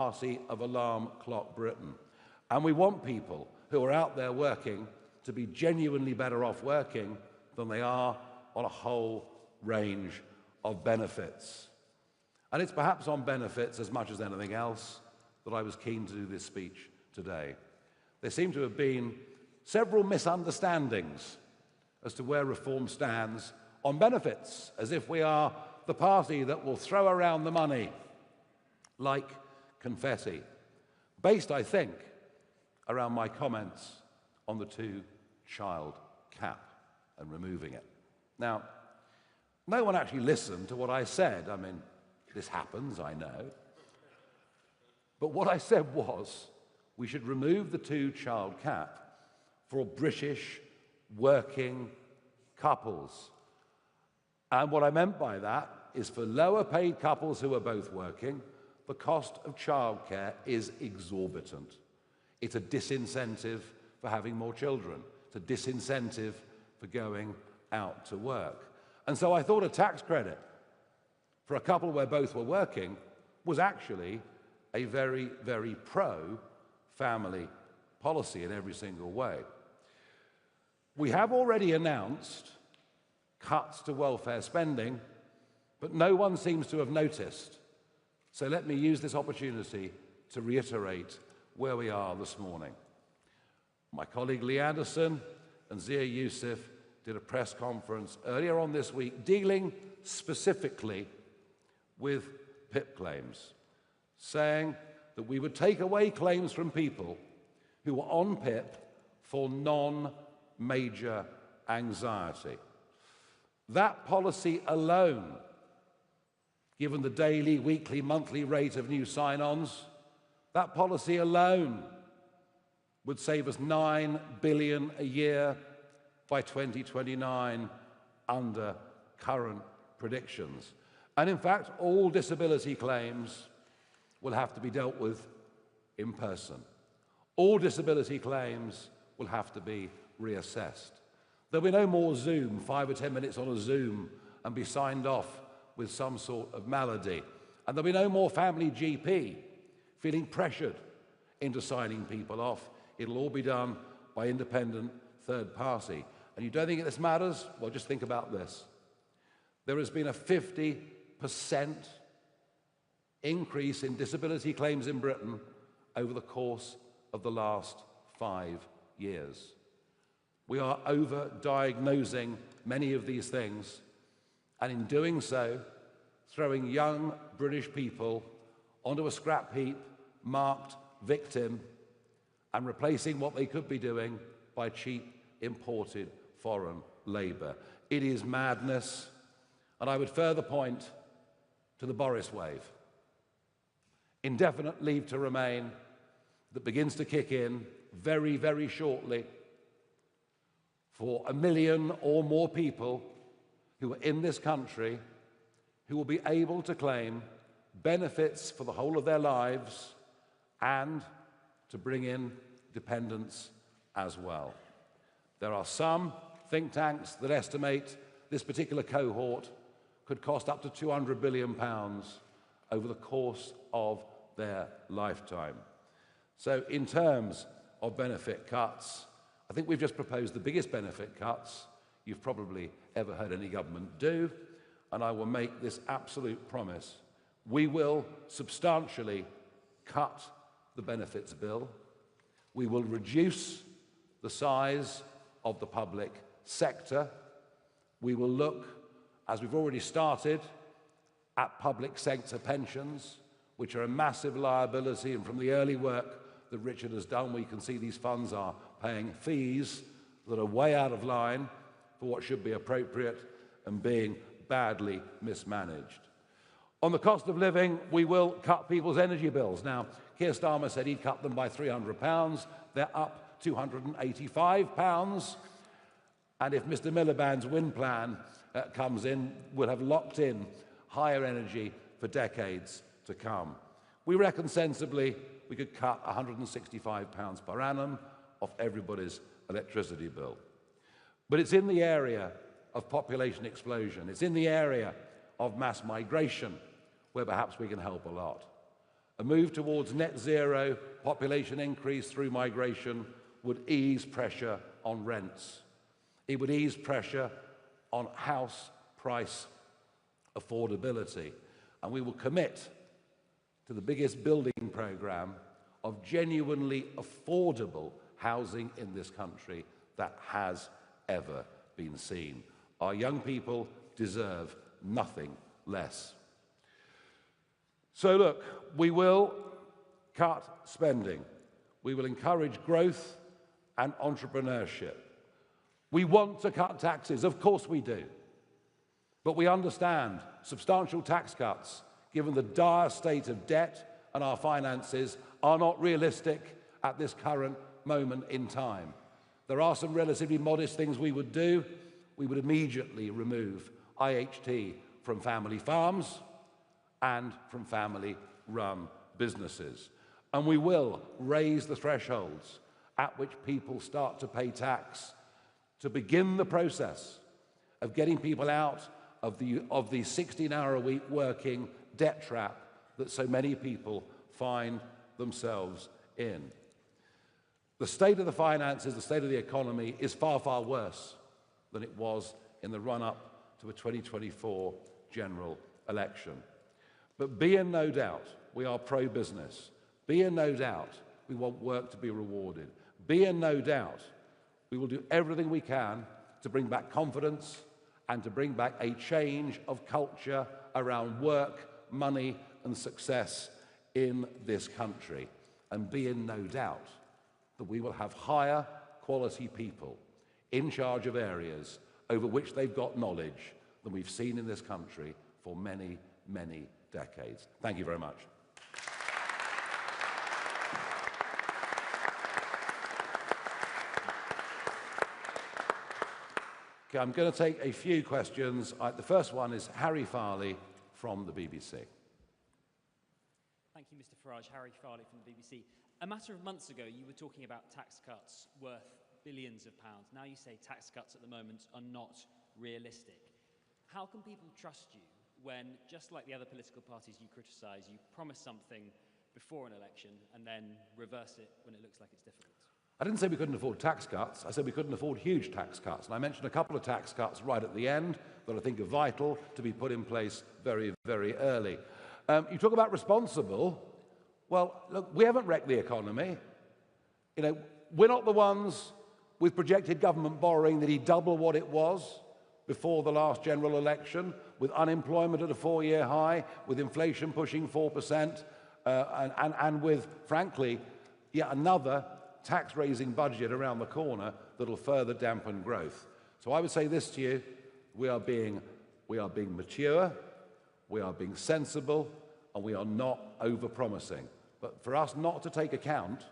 party of alarm clock Britain. And we want people who are out there working to be genuinely better off working than they are on a whole range of benefits. And it's perhaps on benefits as much as anything else that I was keen to do this speech today. There seem to have been several misunderstandings as to where reform stands on benefits, as if we are the party that will throw around the money like confetti, based, I think, around my comments on the two-child cap and removing it. Now, no one actually listened to what I said. I mean, this happens, I know. But what I said was we should remove the two-child cap for British working couples. And what I meant by that is for lower-paid couples who are both working, the cost of childcare is exorbitant. It's a disincentive for having more children. It's a disincentive for going out to work. And so I thought a tax credit for a couple where both were working was actually a very, very pro-family policy in every single way. We have already announced cuts to welfare spending, but no one seems to have noticed. So let me use this opportunity to reiterate where we are this morning. My colleague Lee Anderson and Zia Youssef did a press conference earlier on this week dealing specifically with PIP claims, saying that we would take away claims from people who were on PIP for non-major anxiety. That policy alone, given the daily, weekly, monthly rate of new sign-ons, that policy alone would save us $9 billion a year by 2029 under current predictions. And in fact, all disability claims will have to be dealt with in person. All disability claims will have to be reassessed. There'll be no more Zoom, 5 or 10 minutes on a Zoom, and be signed off with some sort of malady. And there'll be no more family GP feeling pressured into signing people off. It'll all be done by independent third party. And you don't think this matters? Well, just think about this. There has been a 50% increase in disability claims in Britain over the course of the last 5 years. We are over-diagnosing many of these things, and in doing so, throwing young British people onto a scrap heap marked victim and replacing what they could be doing by cheap imported foreign labour. It is madness, and I would further point to the Boris wave. Indefinite leave to remain that begins to kick in very, very shortly for 1 million or more people who are in this country who will be able to claim benefits for the whole of their lives and to bring in dependents as well. There are some think tanks that estimate this particular cohort could cost up to £200 billion over the course of their lifetime. So in terms of benefit cuts, I think we've just proposed the biggest benefit cuts you've probably ever heard any government do, and I will make this absolute promise. We will substantially cut the benefits bill. We will reduce the size of the public sector. We will look, as we've already started, at public sector pensions, which are a massive liability, and from the early work that Richard has done, we can see these funds are paying fees that are way out of line for what should be appropriate and being badly mismanaged. On the cost of living, we will cut people's energy bills. Now, Keir Starmer said he'd cut them by £300. They're up £285. And if Mr. Miliband's wind plan comes in, we'll have locked in higher energy for decades to come. We reckon sensibly we could cut £165 per annum off everybody's electricity bill. But it's in the area of population explosion, it's in the area of mass migration where perhaps we can help a lot. A move towards net zero population increase through migration would ease pressure on rents. It would ease pressure on house price affordability. And we will commit to the biggest building programme of genuinely affordable housing in this country that has ever been seen. Our young people deserve nothing less. So look, we will cut spending. We will encourage growth and entrepreneurship. We want to cut taxes, of course we do. But we understand substantial tax cuts, given the dire state of debt and our finances, are not realistic at this current moment in time. There are some relatively modest things we would do. We would immediately remove IHT from family farms and from family-run businesses. And we will raise the thresholds at which people start to pay tax to begin the process of getting people out of the 16-hour-a-week working debt trap that so many people find themselves in. The state of the finances, the state of the economy is far, far worse than it was in the run-up to a 2024 general election. But be in no doubt, we are pro-business. Be in no doubt, we want work to be rewarded. Be in no doubt, we will do everything we can to bring back confidence and to bring back a change of culture around work, money, and success in this country. And be in no doubt that we will have higher quality people in charge of areas over which they've got knowledge than we've seen in this country for many, many decades. Thank you very much. Okay, I'm going to take a few questions. The first one is Harry Farley from the BBC. Thank you, Mr. Farage. Harry Farley from the BBC. A matter of months ago, you were talking about tax cuts worth billions of pounds. Now you say tax cuts at the moment are not realistic. How can people trust you when, just like the other political parties you criticise, you promise something before an election and then reverse it when it looks like it's difficult? I didn't say we couldn't afford tax cuts. I said we couldn't afford huge tax cuts. And I mentioned a couple of tax cuts right at the end that I think are vital to be put in place very, very early. You talk about responsible. Well, look, we haven't wrecked the economy. You know, we're not the ones with projected government borrowing that double what it was before the last general election, with unemployment at a 4-year high, with inflation pushing 4%, and with, frankly, yet another tax-raising budget around the corner that'll further dampen growth. So I would say this to you: we are being mature, we are being sensible, and we are not over-promising. But for us not to take account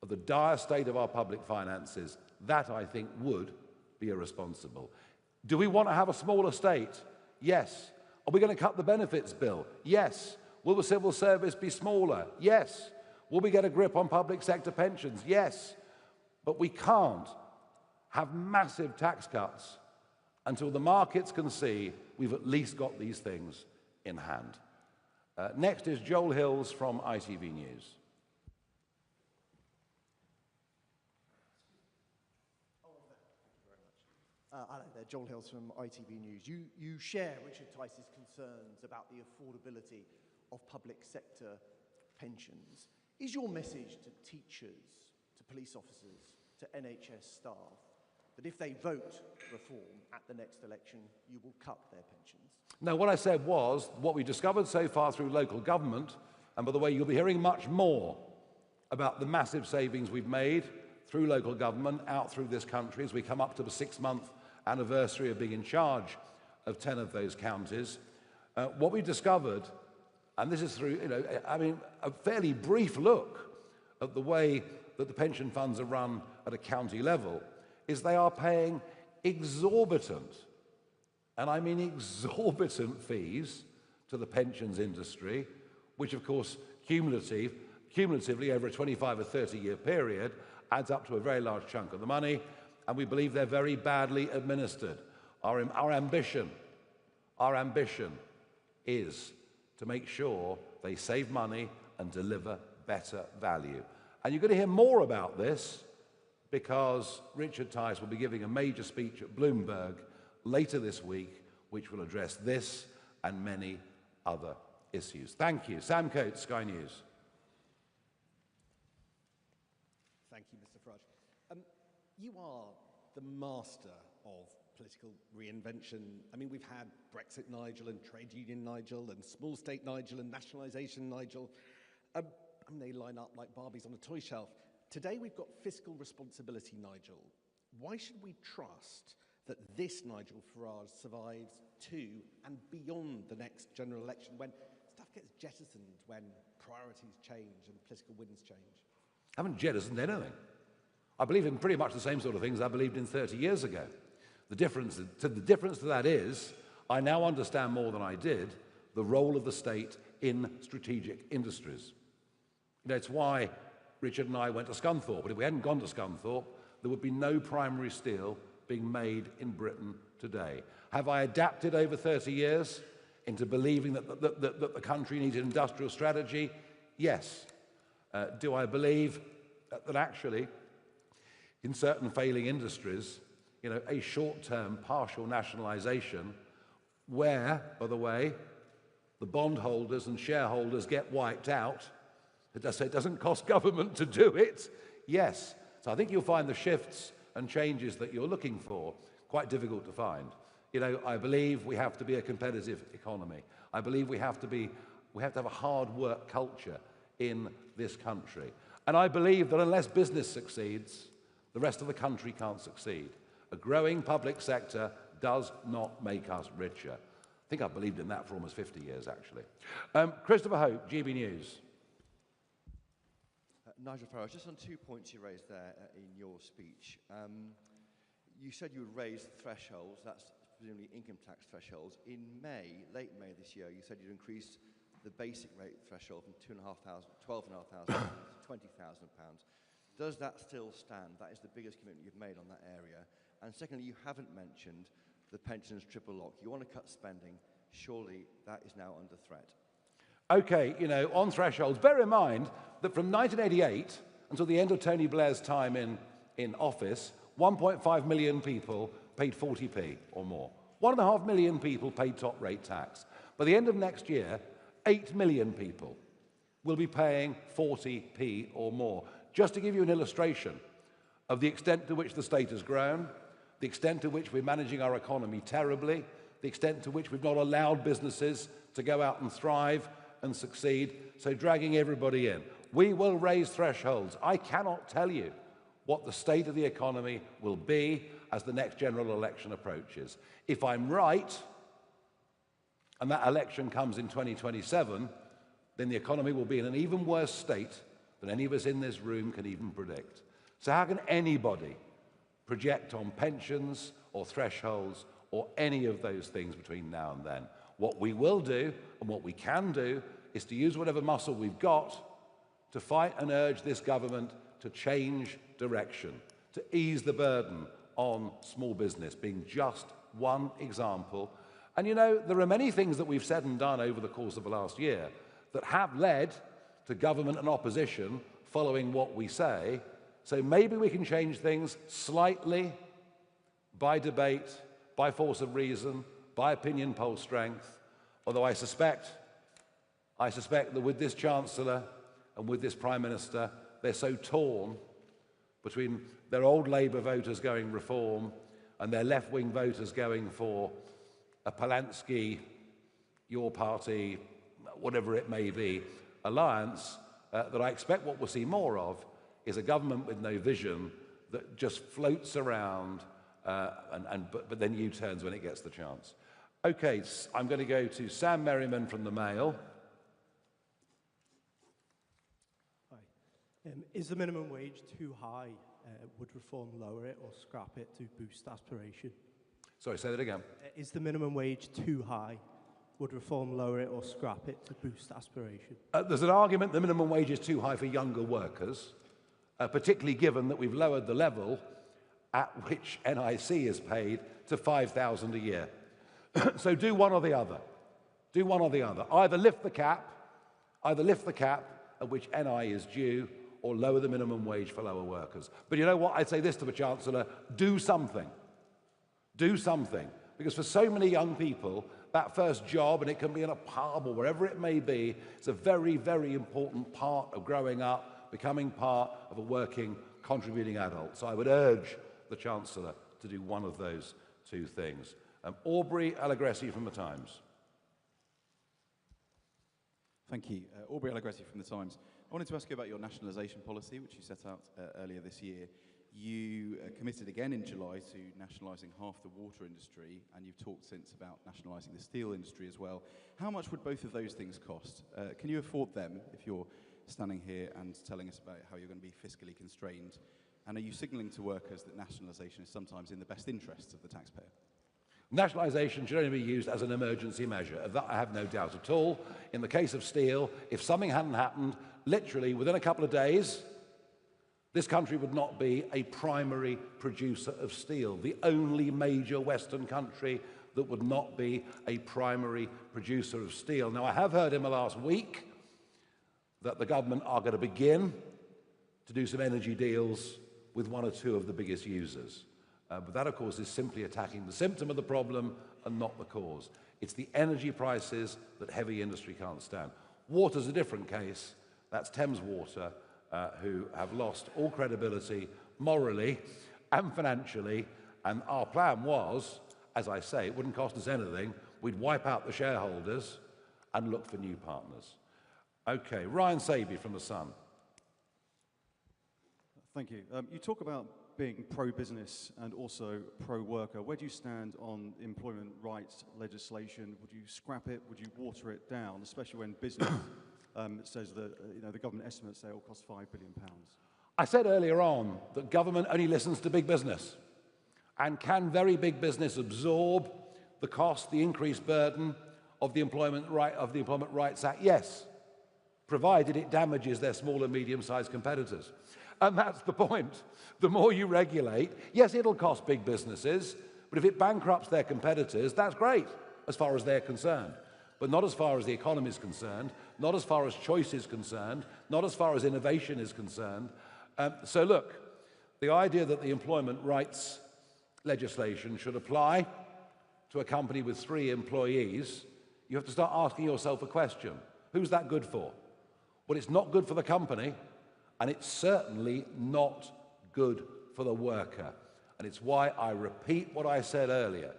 of the dire state of our public finances, that I think would be irresponsible. Do we want to have a smaller state? Yes. Are we going to cut the benefits bill? Yes. Will the civil service be smaller? Yes. Will we get a grip on public sector pensions? Yes. But we can't have massive tax cuts until the markets can see we've at least got these things in hand. Next is Joel Hills from ITV News. Hello there, Joel Hills from ITV News. You share Richard Tice's concerns about the affordability of public sector pensions. Is your message to teachers, to police officers, to NHS staff, that if they vote reform at the next election, you will cut their pensions? No, what I said was what we discovered so far through local government, and by the way, you'll be hearing much more about the massive savings we've made through local government out through this country as we come up to the 6-month anniversary of being in charge of 10 of those counties. What we discovered, and this is through, a fairly brief look at the way that the pension funds are run at a county level, is they are paying exorbitant, and I mean exorbitant fees to the pensions industry, which of course cumulatively over a 25 or 30-year period adds up to a very large chunk of the money, and we believe they're very badly administered. Our ambition is to make sure they save money and deliver better value. And you're going to hear more about this because Richard Tice will be giving a major speech at Bloomberg later this week, which will address this and many other issues. Thank you. Sam Coates, Sky News. Thank you, Mr. Farage. You are the master of political reinvention. I mean, we've had Brexit Nigel and trade union Nigel and small state Nigel and nationalisation Nigel. They line up like Barbies on a toy shelf. Today we've got fiscal responsibility Nigel. Why should we trust that this Nigel Farage survives to and beyond the next general election when stuff gets jettisoned, when priorities change and political winds change? I haven't jettisoned anything. I believe in pretty much the same sort of things I believed in 30 years ago. The difference to that is I now understand more than I did the role of the state in strategic industries. You know, it's why Richard and I went to Scunthorpe. But if we hadn't gone to Scunthorpe, there would be no primary steel being made in Britain today. Have I adapted over 30 years into believing that the country needs an industrial strategy? Yes. Do I believe that actually, in certain failing industries, you know, a short-term partial nationalisation where, by the way, the bondholders and shareholders get wiped out, it doesn't cost government to do it? Yes. So I think you'll find the shifts and changes that you're looking for quite difficult to find. You know, I believe we have to be a competitive economy. I believe we have to have a hard work culture in this country. And I believe that unless business succeeds, the rest of the country can't succeed. A growing public sector does not make us richer. I think I've believed in that for almost 50 years, actually. Christopher Hope, GB News. Nigel Farage, just on 2 points you raised there in your speech. You said you would raise thresholds, that's presumably income tax thresholds. In May, late May this year, you said you'd increase the basic rate threshold from £12,500 to £20,000. Does that still stand? That is the biggest commitment you've made on that area. And secondly, you haven't mentioned the pensions triple lock. You want to cut spending. Surely that is now under threat. Okay, you know, on thresholds, bear in mind that from 1988 until the end of Tony Blair's time in office, 1.5 million people paid 40p or more. 1.5 million people paid top rate tax. By the end of next year, 8 million people will be paying 40p or more. Just to give you an illustration of the extent to which the state has grown, the extent to which we're managing our economy terribly, the extent to which we've not allowed businesses to go out and thrive and succeed, so dragging everybody in. We will raise thresholds. I cannot tell you what the state of the economy will be as the next general election approaches. If I'm right, and that election comes in 2027, then the economy will be in an even worse state than any of us in this room can even predict. So how can anybody project on pensions or thresholds or any of those things between now and then? What we will do, and what we can do, is to use whatever muscle we've got to fight and urge this government to change direction, to ease the burden on small business, being just one example. And you know, there are many things that we've said and done over the course of the last year that have led to government and opposition following what we say. So maybe we can change things slightly by debate, by force of reason, by opinion poll strength, although I suspect that with this Chancellor and with this Prime Minister, they're so torn between their old Labour voters going reform and their left-wing voters going for a Polanski, your party, whatever it may be, alliance, that I expect what we'll see more of is a government with no vision that just floats around but then U-turns when it gets the chance. Okay, I'm going to go to Sam Merriman from the Mail. Hi. Is the minimum wage too high? Would reform lower it or scrap it to boost aspiration? Sorry, say that again. Is the minimum wage too high? Would reform lower it or scrap it to boost aspiration? There's an argument the minimum wage is too high for younger workers, particularly given that we've lowered the level at which NIC is paid to $5,000 a year. So do one or the other. Do one or the other. Either lift the cap Either lift the cap at which NI is due or lower the minimum wage for lower workers. But you know what? I'd say this to the Chancellor, do something. Do something. Because for so many young people, that first job, and it can be in a pub or wherever it may be, it's a very, very important part of growing up, becoming part of a working, contributing adult. So I would urge the Chancellor to do one of those two things. Aubrey Allegretti from The Times. Thank you. Aubrey Allegretti from The Times. I wanted to ask you about your nationalisation policy, which you set out earlier this year. You committed again in July to nationalising half the water industry, and you've talked since about nationalising the steel industry as well. How much would both of those things cost? Can you afford them if you're standing here and telling us about how you're going to be fiscally constrained? And are you signalling to workers that nationalisation is sometimes in the best interests of the taxpayer? Nationalisation should only be used as an emergency measure. Of that I have no doubt at all. In the case of steel, if something hadn't happened, literally within a couple of days, this country would not be a primary producer of steel, the only major Western country that would not be a primary producer of steel. Now, I have heard in the last week that the government are going to begin to do some energy deals with one or two of the biggest users. But that, of course, is simply attacking the symptom of the problem and not the cause. It's the energy prices that heavy industry can't stand. Water's a different case. That's Thames Water, who have lost all credibility morally and financially. And our plan was, as I say, it wouldn't cost us anything. We'd wipe out the shareholders and look for new partners. Okay, Ryan Saby from The Sun. Thank you. You talk about being pro-business and also pro-worker. Where do you stand on employment rights legislation? Would you scrap it? Would you water it down, especially when business says that the government estimates say it will cost £5 billion? I said earlier on that government only listens to big business. And can very big business absorb the cost, the increased burden of the Employment Rights Act? Yes, provided it damages their small and medium-sized competitors. And that's the point. The more you regulate, yes, it'll cost big businesses, but if it bankrupts their competitors, that's great as far as they're concerned. But not as far as the economy is concerned, not as far as choice is concerned, not as far as innovation is concerned. So look, the idea that the employment rights legislation should apply to a company with 3 employees, you have to start asking yourself a question. Who's that good for? Well, it's not good for the company, and it's certainly not good for the worker. And it's why I repeat what I said earlier.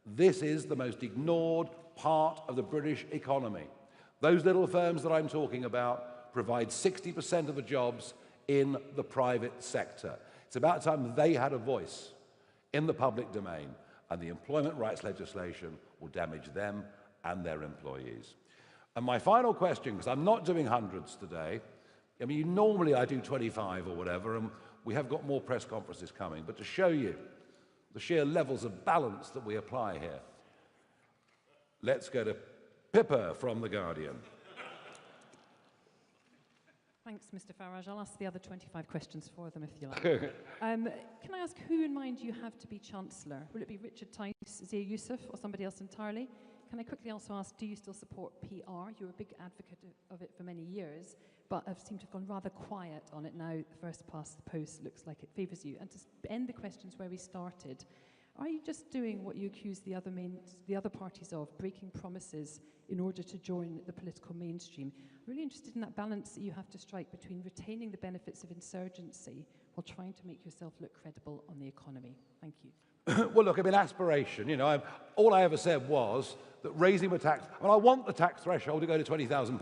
This is the most ignored part of the British economy. Those little firms that I'm talking about provide 60% of the jobs in the private sector. It's about time they had a voice in the public domain, and the employment rights legislation will damage them and their employees. And my final question, because I'm not doing hundreds today, I mean, normally I do 25 or whatever, and we have got more press conferences coming, but to show you the sheer levels of balance that we apply here, let's go to Pippa from The Guardian. Thanks, Mr. Farage. I'll ask the other 25 questions for them, if you like. Can I ask who in mind you have to be Chancellor? Will it be Richard Tice, Zia Youssef, or somebody else entirely? Can I quickly also ask, do you still support PR? You were a big advocate of it for many years, but have seemed to have gone rather quiet on it now. The first past the post looks like it favours you. And to end the questions where we started, are you just doing what you accuse the other parties of, breaking promises in order to join the political mainstream? I'm really interested in that balance that you have to strike between retaining the benefits of insurgency while trying to make yourself look credible on the economy. Thank you. Well, look, I mean, aspiration, all I ever said was that raising the tax, I want the tax threshold to go to £20,000.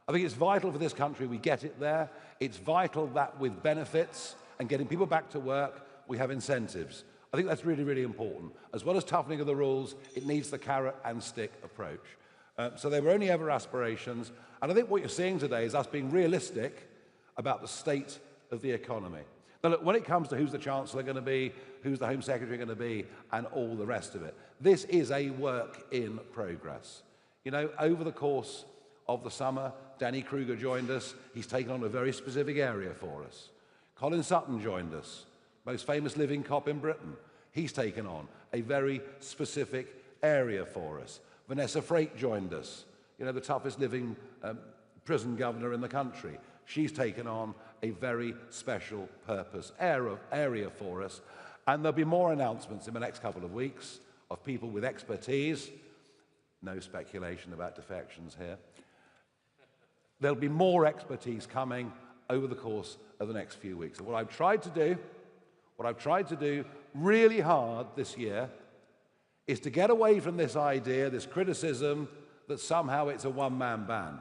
I think it's vital for this country we get it there. It's vital that with benefits and getting people back to work, we have incentives. I think that's really, really important. As well as toughening of the rules, it needs the carrot and stick approach. So they were only ever aspirations. And I think what you're seeing today is us being realistic about the state of the economy. Now, look, when it comes to who's the Chancellor going to be, who's the Home Secretary going to be, and all the rest of it, this is a work in progress. Over the course of the summer, Danny Kruger joined us. He's taken on a very specific area for us. Colin Sutton joined us, most famous living cop in Britain. He's taken on a very specific area for us. Vanessa Freight joined us, the toughest living prison governor in the country. She's taken on a very special purpose area for us. And there'll be more announcements in the next couple of weeks of people with expertise. No speculation about defections here. There'll be more expertise coming over the course of the next few weeks. And what I've tried to do really hard this year is to get away from this idea, this criticism, that somehow it's a one-man band.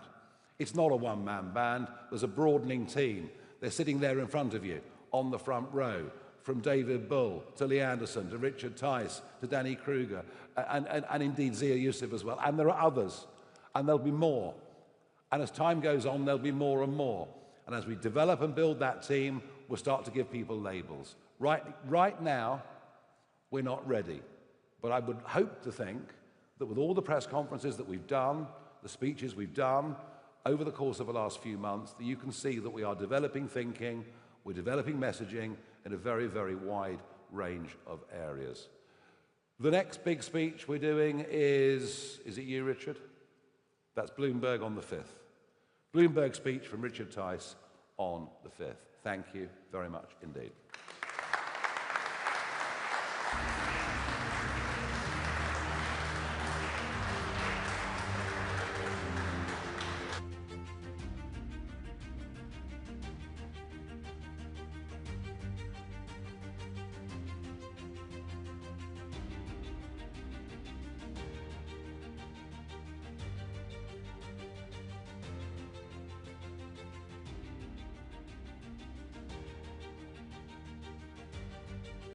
It's not a one-man band. There's a broadening team. They're sitting there in front of you, on the front row, from David Bull to Lee Anderson to Richard Tice to Danny Kruger, and indeed Zia Youssef as well. And there are others, and there'll be more. And as time goes on, there'll be more and more. And as we develop and build that team, we'll start to give people labels. Right now, we're not ready. But I would hope to think that with all the press conferences that we've done, the speeches we've done over the course of the last few months, that you can see that we are developing thinking, we're developing messaging in a very, very wide range of areas. The next big speech we're doing is it you, Richard? That's Bloomberg on the 5th. Bloomberg speech from Richard Tice on the 5th. Thank you very much indeed.